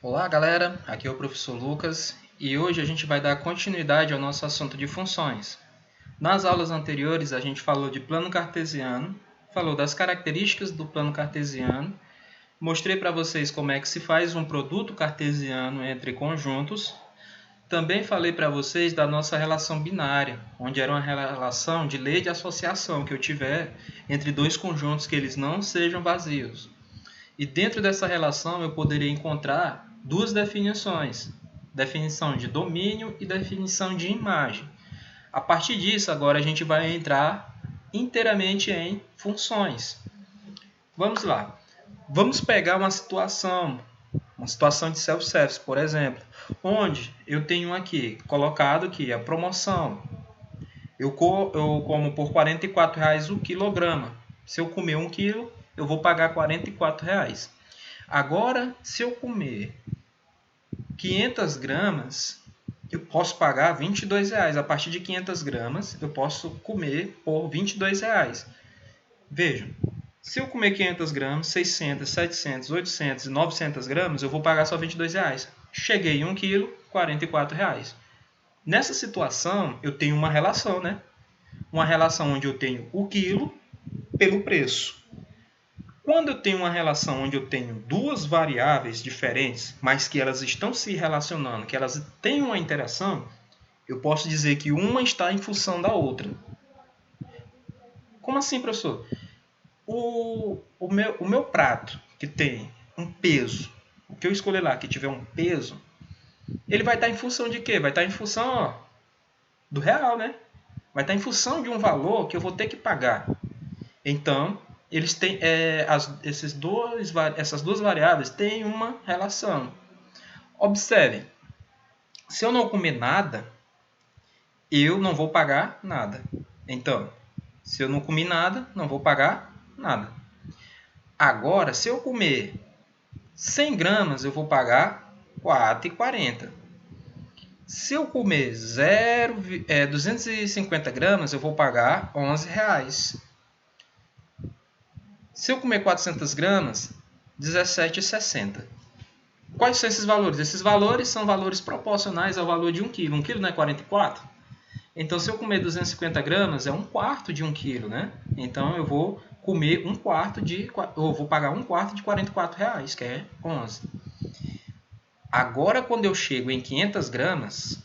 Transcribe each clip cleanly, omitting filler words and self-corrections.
Olá, galera. Aqui é o professor Lucas e hoje a gente vai dar continuidade ao nosso assunto de funções. Nas aulas anteriores, a gente falou de plano cartesiano, falou das características do plano cartesiano, mostrei para vocês como é que se faz um produto cartesiano entre conjuntos. Também falei para vocês da nossa relação binária, onde era uma relação de lei de associação que eu tiver entre dois conjuntos que eles não sejam vazios. E dentro dessa relação eu poderia encontrar duas definições: definição de domínio e definição de imagem. A partir disso, agora a gente vai entrar inteiramente em funções. Vamos lá. Vamos pegar uma situação de self-service, por exemplo, onde eu tenho aqui colocado que a promoção, eu como por R$ 44 o quilograma. Se eu comer 1 quilo, eu vou pagar R$ 44. Agora, se eu comer 500 gramas, eu posso pagar R$ 22. A partir de 500 gramas, eu posso comer por R$ 22. Vejam, se eu comer 500 gramas, 600, 700, 800 e 900 gramas, eu vou pagar só R$ 22. Cheguei em 1 quilo, R$ 44. Nessa situação, eu tenho uma relação, né? Uma relação onde eu tenho o quilo pelo preço. Quando eu tenho uma relação onde eu tenho duas variáveis diferentes, mas que elas estão se relacionando, que elas têm uma interação, eu posso dizer que uma está em função da outra. Como assim, professor? O meu prato, que tem um peso, o que eu escolher lá, que tiver um peso, ele vai estar em função de quê? Vai estar em função do real, né? Vai estar em função de um valor que eu vou ter que pagar. Então, eles têm, essas duas variáveis têm uma relação. Observem, se eu não comer nada, eu não vou pagar nada. Então, se eu não comer nada, não vou pagar nada. Agora, se eu comer 100 gramas, eu vou pagar R$ 4,40. Se eu comer 250 gramas, eu vou pagar R$ 11. Se eu comer 400 gramas, R$ 17,60. Quais são esses valores? Esses valores são valores proporcionais ao valor de 1 kg. 1 kg não é 44? Então, se eu comer 250 gramas, é 1/4 de 1 kg, né? Então, eu vou comer eu vou pagar 1/4 de R$ 44, que é 11. Agora, quando eu chego em 500 gramas,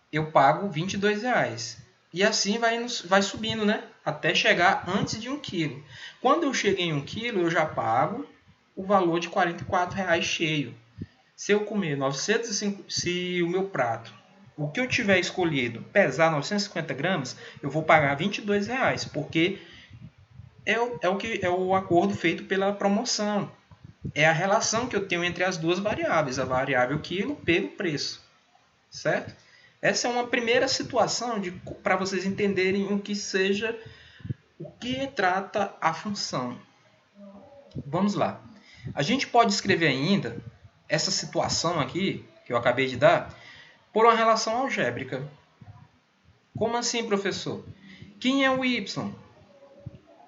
eu pago R$ 22. E assim vai subindo, né? Até chegar antes de 1 kg. Quando eu chego em 1 kg, eu já pago o valor de R$ 44 cheio. Se eu comer 905, se o meu prato, o que eu tiver escolhido, pesar 950 gramas, eu vou pagar R$ 22, porque é o acordo feito pela promoção. É a relação que eu tenho entre as duas variáveis, a variável quilo pelo preço. Certo? Essa é uma primeira situação para vocês entenderem o que trata a função. Vamos lá. A gente pode escrever ainda essa situação aqui, que eu acabei de dar, por uma relação algébrica. Como assim, professor? Quem é o y?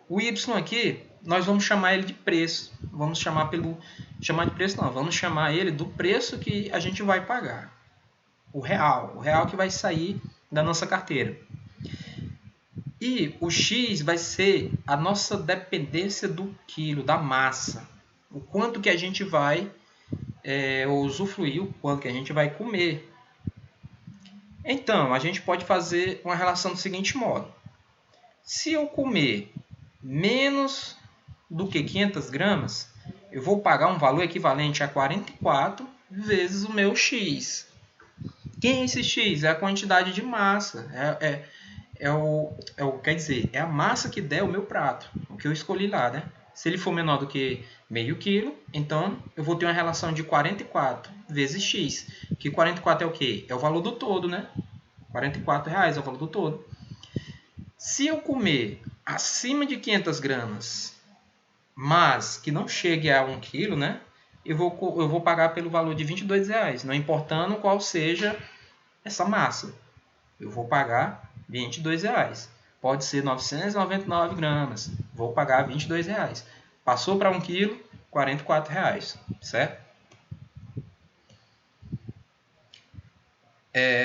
O y aqui, nós vamos chamar ele de preço. Vamos chamar de preço não, vamos chamar ele do preço que a gente vai pagar. O real que vai sair da nossa carteira. E o x vai ser a nossa dependência do quilo, da massa. O quanto que a gente vai usufruir, o quanto que a gente vai comer. Então, a gente pode fazer uma relação do seguinte modo. Se eu comer menos do que 500 gramas, eu vou pagar um valor equivalente a 44 vezes o meu x. Quem é esse x? É a quantidade de massa. Quer dizer, é a massa que der o meu prato, o que eu escolhi lá, né? Se ele for menor do que meio quilo, então eu vou ter uma relação de 44 vezes x, que 44 é o quê? É o valor do todo, né? R$ 44 é o valor do todo. Se eu comer acima de 500 gramas, mas que não chegue a 1 quilo, né? Eu vou pagar pelo valor de R$ 22, não importando qual seja essa massa. Eu vou pagar R$ 22. Pode ser 999 gramas. Vou pagar R$ 22. Passou para 1 quilo, R$ 44, certo?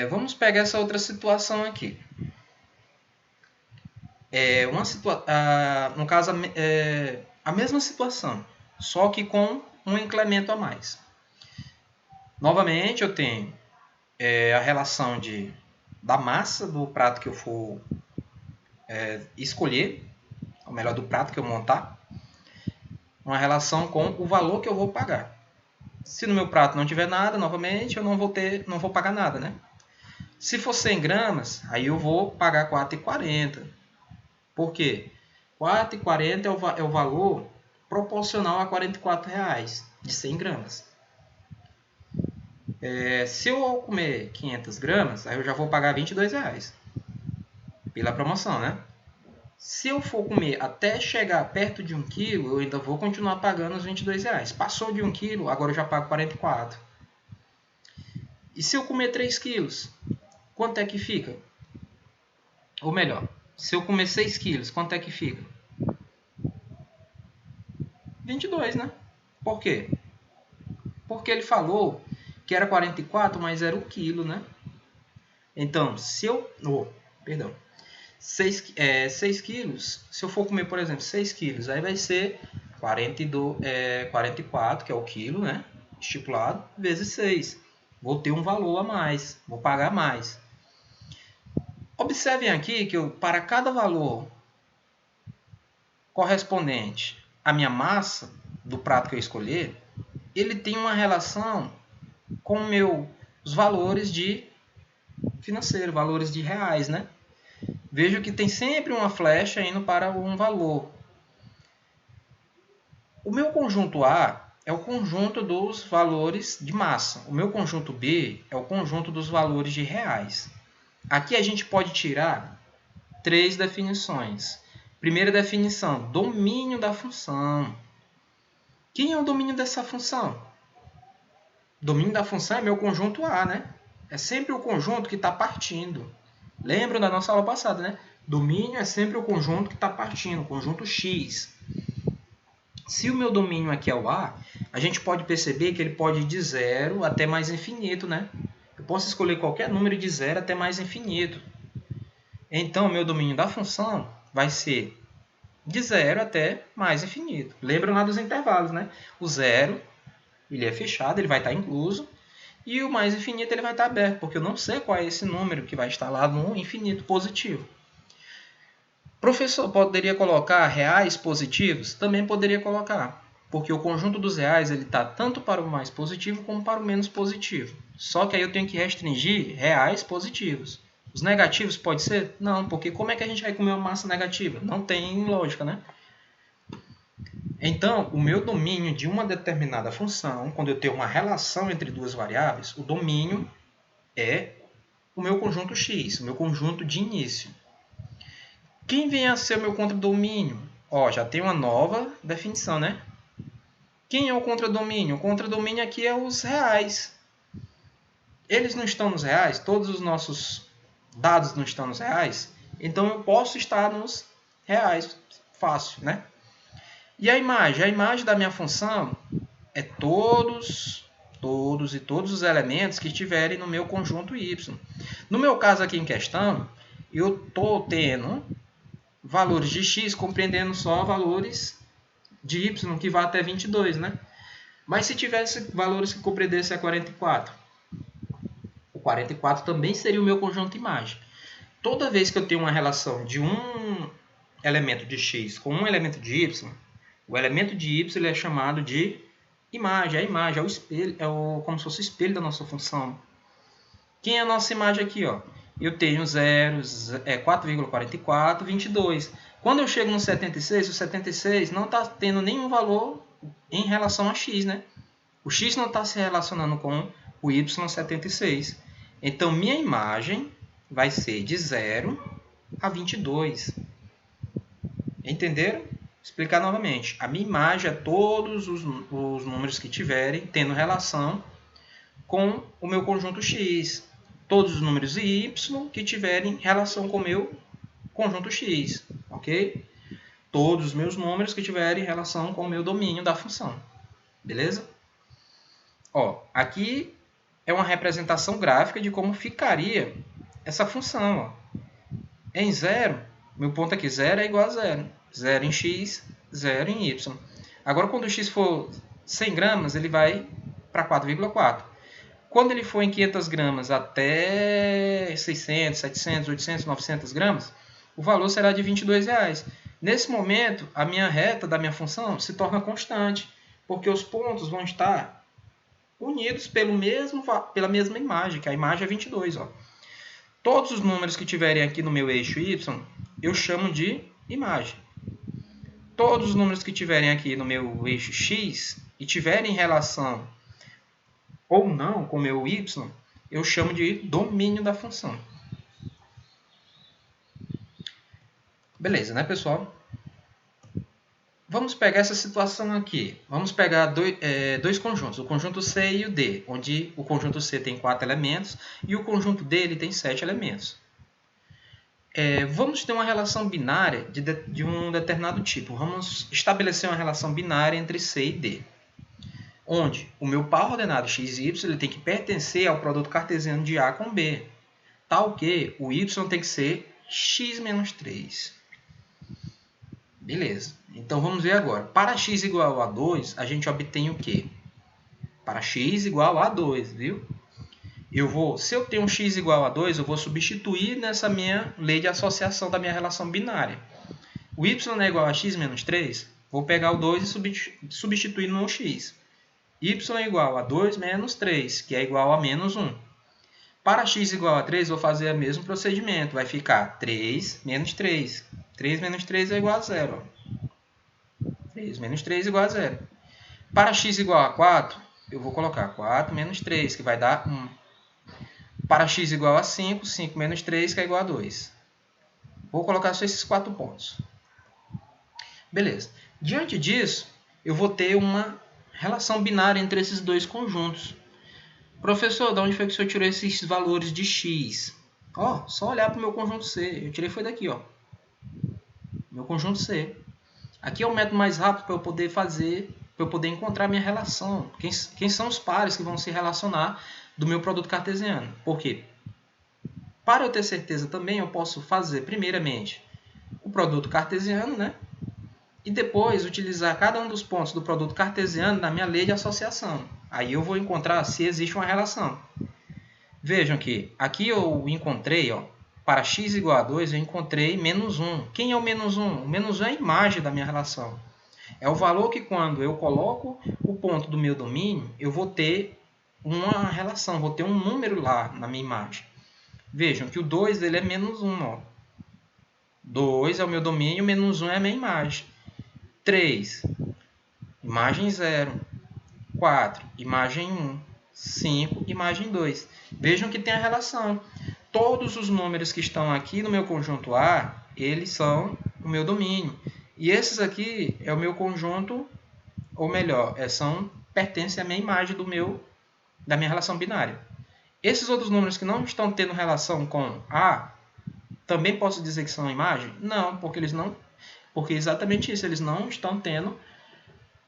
Vamos pegar essa outra situação aqui. No caso, a mesma situação, só que com um incremento a mais. Novamente, eu tenho a relação da massa do prato que eu for escolher, ou melhor, do prato que eu montar, uma relação com o valor que eu vou pagar. Se no meu prato não tiver nada, novamente, eu não vou pagar nada, né? Se for 100 gramas, aí eu vou pagar R$ 4,40. Por quê? R$ 4,40 é o valor proporcional a R$ 44 de 100 gramas. Se eu comer 500 gramas, aí eu já vou pagar R$ 22 pela promoção, né? Se eu for comer até chegar perto de 1 quilo, eu ainda vou continuar pagando os R$ 22. Passou de 1 quilo, agora eu já pago 44. E se eu comer 3 quilos, quanto é que fica? Ou melhor, se eu comer 6 quilos, quanto é que fica? 22, né? Por quê? Porque ele falou que era 44, mas era 1 quilo, né? Então, se eu... 6 quilos, se eu for comer, por exemplo, 6 quilos, aí vai ser 44, que é o quilo, né? Estipulado, vezes 6. Vou ter um valor a mais, vou pagar mais. Observem aqui que para cada valor correspondente à minha massa do prato que eu escolher, ele tem uma relação com os valores de financeiro, valores de reais, né? Vejo que tem sempre uma flecha indo para um valor. O meu conjunto A é o conjunto dos valores de massa. O meu conjunto B é o conjunto dos valores de reais. Aqui a gente pode tirar 3 definições. Primeira definição, domínio da função. Quem é o domínio dessa função? O domínio da função é meu conjunto A, né? É sempre o conjunto que está partindo. Lembram da nossa aula passada, né? Domínio é sempre o conjunto que está partindo, o conjunto X. Se o meu domínio aqui é o A, a gente pode perceber que ele pode ir de 0 até mais infinito, né? Eu posso escolher qualquer número de 0 até mais infinito. Então, o meu domínio da função vai ser de 0 até mais infinito. Lembram lá dos intervalos, né? O 0, ele é fechado, ele vai estar incluso. E o mais infinito ele vai estar aberto, porque eu não sei qual é esse número que vai estar lá no infinito positivo. Professor, poderia colocar reais positivos? Também poderia colocar, porque o conjunto dos reais ele está tanto para o mais positivo como para o menos positivo. Só que aí eu tenho que restringir reais positivos. Os negativos pode ser? Não, porque como é que a gente vai comer uma massa negativa? Não tem lógica, né? Então, o meu domínio de uma determinada função, quando eu tenho uma relação entre duas variáveis, o domínio é o meu conjunto X, o meu conjunto de início. Quem vem a ser o meu contradomínio? Já tem uma nova definição, né? Quem é o contradomínio? O contradomínio aqui é os reais. Eles não estão nos reais? Todos os nossos dados não estão nos reais? Então, eu posso estar nos reais. Fácil, né? E a imagem? A imagem da minha função é todos os elementos que estiverem no meu conjunto Y. No meu caso aqui em questão, eu estou tendo valores de x compreendendo só valores de y, que vai até 22, né? Mas se tivesse valores que compreendessem a 44, o 44 também seria o meu conjunto imagem. Toda vez que eu tenho uma relação de um elemento de x com um elemento de y, o elemento de y é chamado de imagem. A imagem é o espelho, como se fosse o espelho da nossa função. Quem é a nossa imagem aqui? Eu tenho 0, 4,44, 22. Quando eu chego no 76, o 76 não está tendo nenhum valor em relação a x, né? O x não está se relacionando com o y76. Então, minha imagem vai ser de 0 a 22. Entenderam? Explicar novamente. A minha imagem é todos os números que tiverem tendo relação com o meu conjunto X. Todos os números y que tiverem relação com o meu conjunto X. Ok? Todos os meus números que tiverem relação com o meu domínio da função. Beleza? Aqui é uma representação gráfica de como ficaria essa função. Ó. Em 0, meu ponto aqui, 0 é igual a 0. 0 em x, 0 em y. Agora, quando o x for 100 gramas, ele vai para 4,4. Quando ele for em 500 gramas até 600, 700, 800, 900 gramas, o valor será de R$ 22,00. Nesse momento, a minha reta da minha função se torna constante, porque os pontos vão estar unidos pela mesma imagem, que a imagem é 22. Ó. Todos os números que tiverem aqui no meu eixo y, eu chamo de imagem. Todos os números que tiverem aqui no meu eixo x e tiverem relação ou não com o meu y, eu chamo de domínio da função. Beleza, né, pessoal? Vamos pegar essa situação aqui. Vamos pegar dois conjuntos, o conjunto C e o D, onde o conjunto C tem 4 elementos e o conjunto D ele tem 7 elementos. Vamos ter uma relação binária de um determinado tipo. Vamos estabelecer uma relação binária entre C e D, onde o meu par ordenado x e y ele tem que pertencer ao produto cartesiano de A com B, tal que o y tem que ser x menos 3. Beleza. Então, vamos ver agora. Para x igual a 2, a gente obtém o quê? Para x igual a 2, viu? Se eu tenho um x igual a 2, eu vou substituir nessa minha lei de associação da minha relação binária. O y é igual a x menos 3, vou pegar o 2 e substituir no x. Y é igual a 2 menos 3, que é igual a menos 1. Para x igual a 3, vou fazer o mesmo procedimento. Vai ficar 3 menos 3. 3 menos 3 é igual a 0. 3 menos 3 é igual a 0. Para x igual a 4, eu vou colocar 4 menos 3, que vai dar 1. Para x igual a 5, 5 menos 3, que é igual a 2. Vou colocar só esses 4 pontos. Beleza. Diante disso, eu vou ter uma relação binária entre esses dois conjuntos. Professor, de onde foi que o senhor tirou esses valores de x? Só olhar para o meu conjunto C. Eu tirei foi daqui, ó. Meu conjunto C. Aqui é o método mais rápido para eu poder fazer, para eu poder encontrar minha relação. Quem são os pares que vão se relacionar do meu produto cartesiano? Por quê? Para eu ter certeza também, eu posso fazer, primeiramente, o produto cartesiano, né? E depois utilizar cada um dos pontos do produto cartesiano na minha lei de associação. Aí eu vou encontrar se existe uma relação. Vejam que aqui eu encontrei, para x igual a 2, eu encontrei menos 1. Quem é o menos 1? O menos 1 é a imagem da minha relação. É o valor que quando eu coloco o ponto do meu domínio, eu vou ter uma relação, vou ter um número lá na minha imagem. Vejam que o 2 ele é menos 1. 2 é o meu domínio, menos 1 é a minha imagem. 3, imagem 0. 4, imagem 1. 5, imagem 2. Vejam que tem a relação. Todos os números que estão aqui no meu conjunto A, eles são o meu domínio. E esses aqui é o meu conjunto, ou melhor, pertencem à minha imagem da minha relação binária. Esses outros números que não estão tendo relação com A, também posso dizer que são imagem? Não, porque é exatamente isso, eles não estão tendo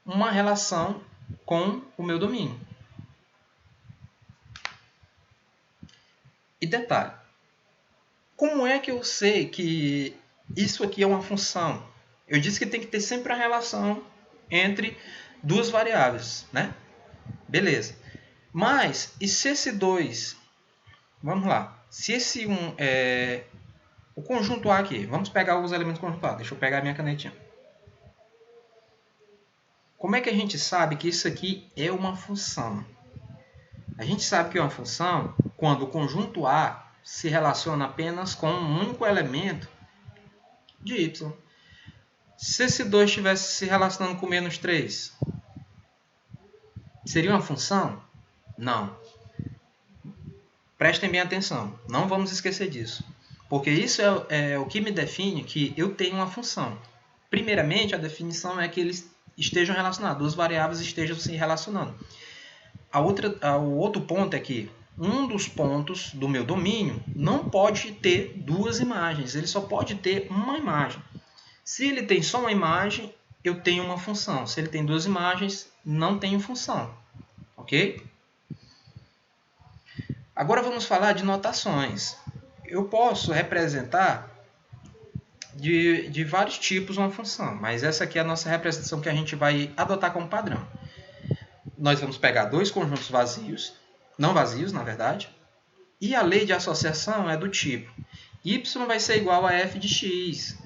uma relação com o meu domínio. E detalhe, como é que eu sei que isso aqui é uma função? Eu disse que tem que ter sempre a relação entre duas variáveis, né? Beleza. Mas, e se esse 2... Vamos lá. Se esse 1 é o conjunto A aqui, vamos pegar os elementos do conjunto A. Deixa eu pegar a minha canetinha. Como é que a gente sabe que isso aqui é uma função? A gente sabe que é uma função quando o conjunto A se relaciona apenas com um único elemento de y. Se esse 2 estivesse se relacionando com menos 3, seria uma função? Não. Prestem bem atenção. Não vamos esquecer disso. Porque isso é o que me define que eu tenho uma função. Primeiramente, a definição é que eles estejam relacionados. Duas variáveis estejam se relacionando. O outro ponto é que um dos pontos do meu domínio não pode ter duas imagens. Ele só pode ter uma imagem. Se ele tem só uma imagem, eu tenho uma função. Se ele tem duas imagens, não tenho função. Ok? Agora vamos falar de notações. Eu posso representar de vários tipos uma função, mas essa aqui é a nossa representação que a gente vai adotar como padrão. Nós vamos pegar dois conjuntos vazios, não vazios, na verdade, e a lei de associação é do tipo y vai ser igual a f de x.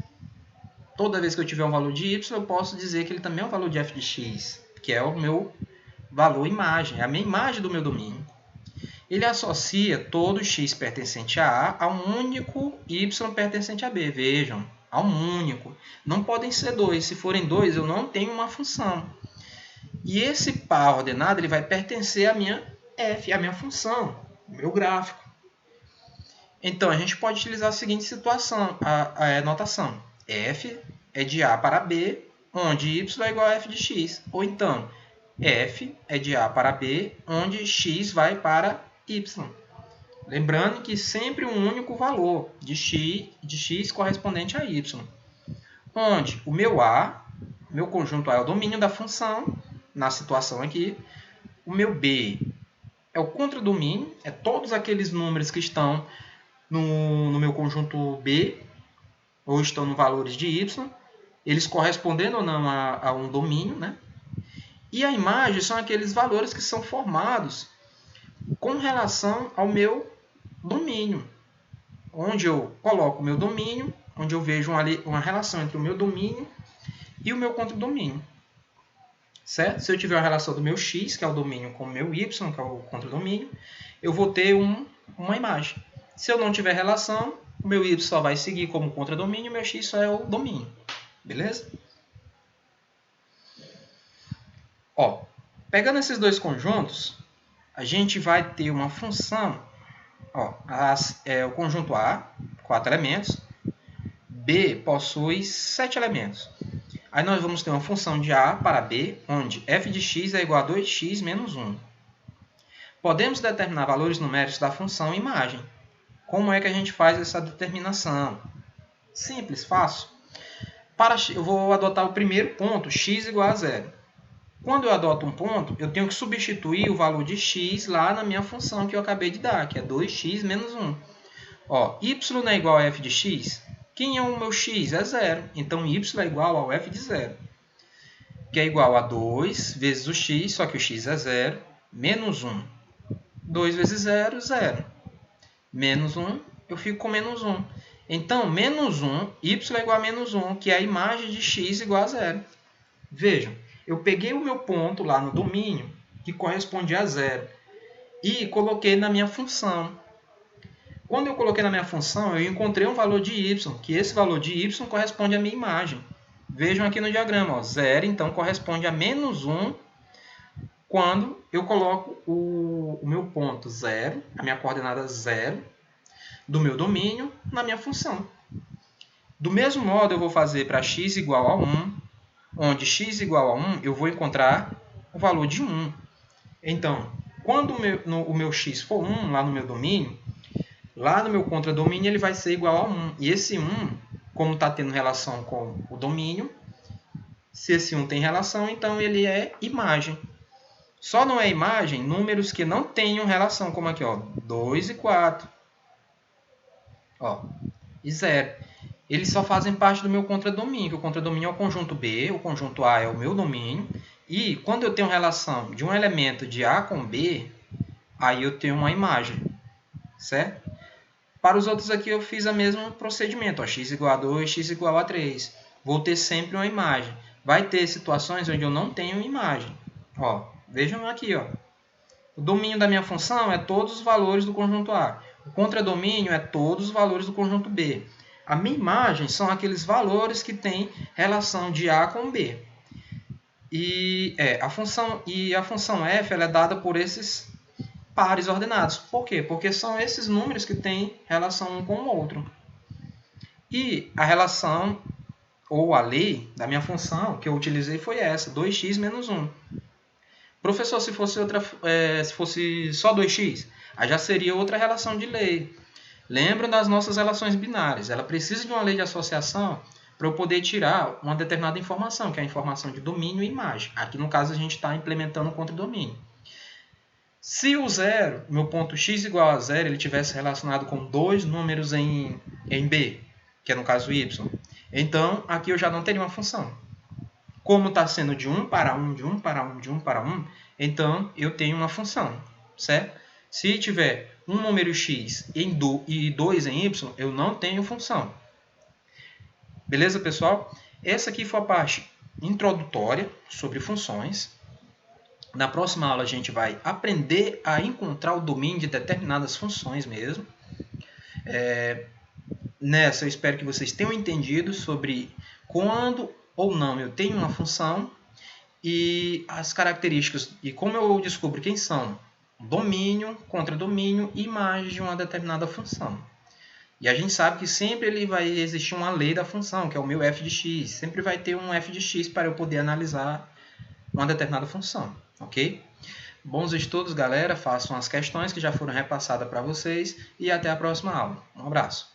Toda vez que eu tiver um valor de y, eu posso dizer que ele também é um valor de f de x, que é o meu valor imagem, é a minha imagem do meu domínio. Ele associa todo x pertencente a A um único y pertencente a B. Vejam, a um único. Não podem ser dois. Se forem dois, eu não tenho uma função. E esse par ordenado ele vai pertencer à minha f, à minha função, ao meu gráfico. Então, a gente pode utilizar a seguinte situação, a notação. F é de A para B, onde y é igual a f de x. Ou então, f é de A para B, onde x vai para y. Lembrando que sempre um único valor de x correspondente a y. Onde o meu A, meu conjunto A é o domínio da função, na situação aqui. O meu B é o contradomínio, é todos aqueles números que estão no meu conjunto B, ou estão no valores de y, eles correspondendo ou não a um domínio, né? E a imagem são aqueles valores que são formados com relação ao meu domínio, onde eu coloco o meu domínio, onde eu vejo uma relação entre o meu domínio e o meu contradomínio. Certo? Se eu tiver uma relação do meu x, que é o domínio, com o meu y, que é o contradomínio, eu vou ter uma imagem. Se eu não tiver relação, o meu y só vai seguir como contradomínio e o meu x só é o domínio. Beleza? Ó, pegando esses dois conjuntos, a gente vai ter uma função. Ó, o conjunto A, 4 elementos. B possui 7 elementos. Aí nós vamos ter uma função de A para B, onde f de x é igual a 2x menos 1. Podemos determinar valores numéricos da função imagem. Como é que a gente faz essa determinação? Simples, fácil. Eu vou adotar o primeiro ponto, x igual a 0. Quando eu adoto um ponto, eu tenho que substituir o valor de x lá na minha função que eu acabei de dar, que é 2x menos 1. Ó, y não é igual a f de x? Quem é o meu x? É 0. Então, y é igual ao f de 0. Que é igual a 2 vezes o x, só que o x é 0, menos 1. 2 vezes 0, 0. Menos 1, eu fico com menos 1. Então, menos 1, y é igual a menos 1, que é a imagem de x igual a 0. Vejam, eu peguei o meu ponto lá no domínio, que corresponde a 0, e coloquei na minha função. Quando eu coloquei na minha função, eu encontrei um valor de y, que esse valor de y corresponde à minha imagem. Vejam aqui no diagrama, ó, 0 então corresponde a menos 1 quando eu coloco o meu ponto 0, a minha coordenada 0, do meu domínio na minha função. Do mesmo modo, eu vou fazer para x igual a 1, onde x igual a 1, eu vou encontrar o valor de 1. Então, quando o meu x for 1 lá no meu domínio, lá no meu contradomínio ele vai ser igual a 1. E esse 1, como está tendo relação com o domínio, se esse 1 tem relação, então ele é imagem. Só não é imagem números que não tenham relação, como aqui, ó, 2 e 4. Ó, e 0. Eles só fazem parte do meu contradomínio, que o contradomínio é o conjunto B, o conjunto A é o meu domínio. E quando eu tenho relação de um elemento de A com B, aí eu tenho uma imagem, certo? Para os outros aqui eu fiz o mesmo procedimento, ó, x igual a 2, x igual a 3. Vou ter sempre uma imagem. Vai ter situações onde eu não tenho imagem. Ó, vejam aqui, ó. O domínio da minha função é todos os valores do conjunto A. O contradomínio é todos os valores do conjunto B. A minha imagem são aqueles valores que têm relação de A com B. E a função f ela é dada por esses pares ordenados. Por quê? Porque são esses números que têm relação um com o outro. E a relação, ou a lei da minha função que eu utilizei foi essa, 2x menos 1. Professor, se fosse só 2x, aí já seria outra relação de lei. Lembra das nossas relações binárias. Ela precisa de uma lei de associação para eu poder tirar uma determinada informação, que é a informação de domínio e imagem. Aqui, no caso, a gente está implementando o contradomínio. Se o zero, meu ponto x igual a zero, ele tivesse relacionado com dois números em B, que é no caso y, então aqui eu já não teria uma função. Como está sendo de 1 para 1, de 1 para 1, de 1 para 1, então eu tenho uma função, certo? Se tiver um número x e 2 em y, eu não tenho função. Beleza, pessoal? Essa aqui foi a parte introdutória sobre funções. Na próxima aula a gente vai aprender a encontrar o domínio de determinadas funções mesmo. Nessa eu espero que vocês tenham entendido sobre quando ou não eu tenho uma função e as características e como eu descubro quem são domínio, contradomínio e imagem de uma determinada função. E a gente sabe que sempre ele vai existir uma lei da função, que é o meu f de x. Sempre vai ter um f de x para eu poder analisar uma determinada função, ok? Bons estudos, galera. Façam as questões que já foram repassadas para vocês e até a próxima aula. Um abraço.